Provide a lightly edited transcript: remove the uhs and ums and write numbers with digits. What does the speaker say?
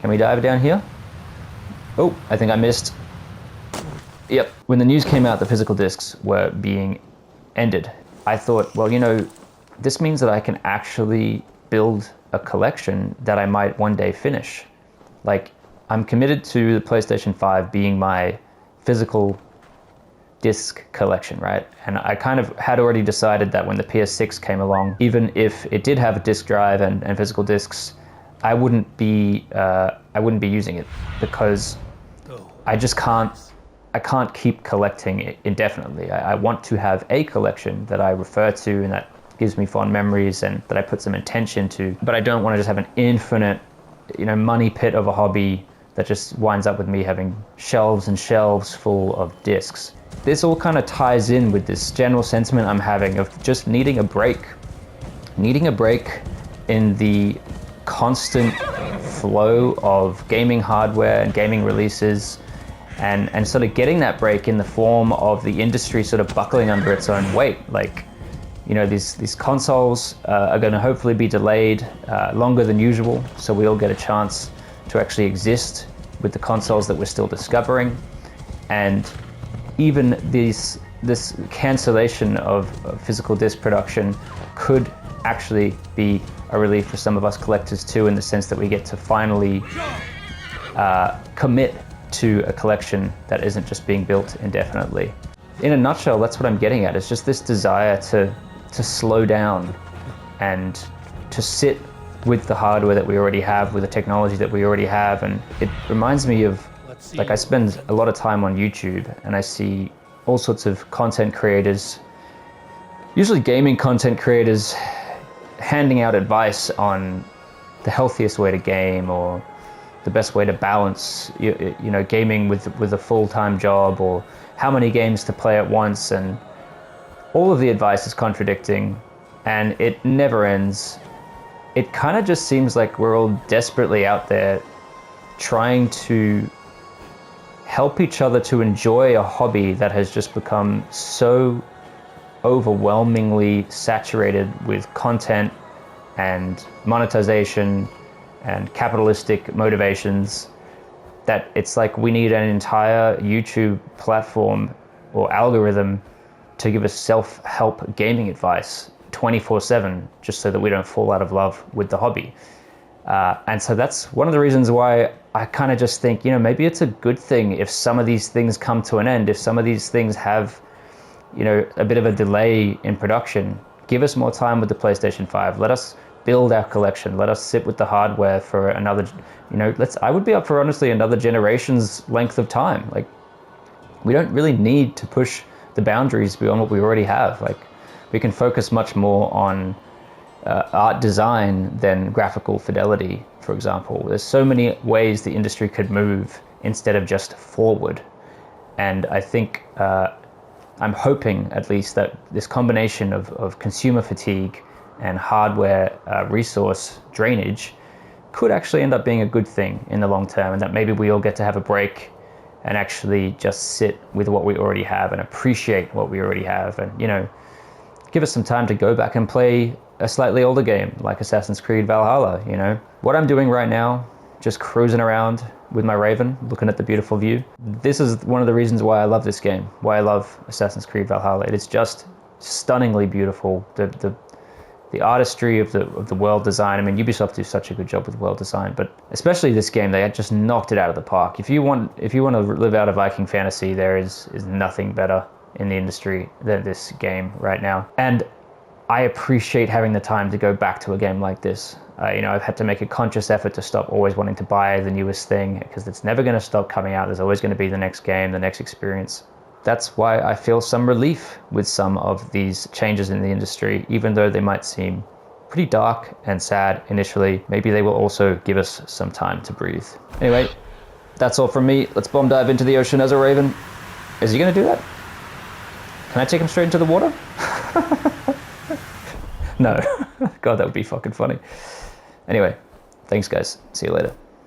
Can we dive down here? Oh, I think I missed. Yep. When the news came out the physical discs were being ended, I thought, well, you know, this means that I can actually build a collection that I might one day finish. Like, I'm committed to the PlayStation 5 being my physical disc collection, right? And I kind of had already decided that when the PS6 came along, even if it did have a disc drive and physical discs, I wouldn't be using it because I just can't keep collecting indefinitely. I want to have a collection that I refer to and that gives me fond memories and that I put some intention to, but I don't want to just have an infinite, you know, money pit of a hobby that just winds up with me having shelves and shelves full of discs. This all kind of ties in with this general sentiment I'm having of just needing a break in the constant flow of gaming hardware and gaming releases, and sort of getting that break in the form of the industry sort of buckling under its own weight. Like, you know, these consoles are going to hopefully be delayed longer than usual, so we all get a chance to actually exist with the consoles that we're still discovering. And even this cancellation of physical disc production could actually be a relief for some of us collectors too, in the sense that we get to finally commit to a collection that isn't just being built indefinitely. In a nutshell, that's what I'm getting at. It's just this desire to slow down and to sit with the hardware that we already have, with the technology that we already have. And it reminds me of, like, I spend a lot of time on YouTube and I see all sorts of content creators, usually gaming content creators, handing out advice on the healthiest way to game or the best way to balance, you know, gaming with a full-time job, or how many games to play at once. And all of the advice is contradicting and it never ends. It kind of just seems like we're all desperately out there trying to help each other to enjoy a hobby that has just become so overwhelmingly saturated with content and monetization and capitalistic motivations that it's like we need an entire YouTube platform or algorithm to give us self-help gaming advice 24/7, just so that we don't fall out of love with the hobby. And so that's one of the reasons why I kind of just think, you know, maybe it's a good thing if some of these things come to an end, if some of these things have, you know, a bit of a delay in production. Give us more time with the PlayStation 5. Let us build our collection. Let us sit with the hardware for another, you know, I would be up for, honestly, another generation's length of time. Like, we don't really need to push the boundaries beyond what we already have. Like, we can focus much more on art design than graphical fidelity, for example. There's so many ways the industry could move instead of just forward. And I think, I'm hoping at least that this combination of consumer fatigue and hardware resource drainage could actually end up being a good thing in the long term, and that maybe we all get to have a break and actually just sit with what we already have and appreciate what we already have, and, you know, give us some time to go back and play a slightly older game like Assassin's Creed Valhalla. You know, what I'm doing right now, just cruising around with my Raven, looking at the beautiful view. This is one of the reasons why I love this game, why I love Assassin's Creed Valhalla. It is just stunningly beautiful. The artistry of the world design. I mean, Ubisoft do such a good job with world design, but especially this game, they had just knocked it out of the park. If you want to live out a Viking fantasy, there is nothing better in the industry than this game right now. And I appreciate having the time to go back to a game like this. You know, I've had to make a conscious effort to stop always wanting to buy the newest thing, because it's never going to stop coming out. There's always going to be the next game, the next experience. That's why I feel some relief with some of these changes in the industry, even though they might seem pretty dark and sad initially. Maybe they will also give us some time to breathe. Anyway, that's all from me. Let's bomb dive into the ocean as a Raven. Is he going to do that? Can I take him straight into the water? No. God, that would be fucking funny. Anyway, thanks guys. See you later.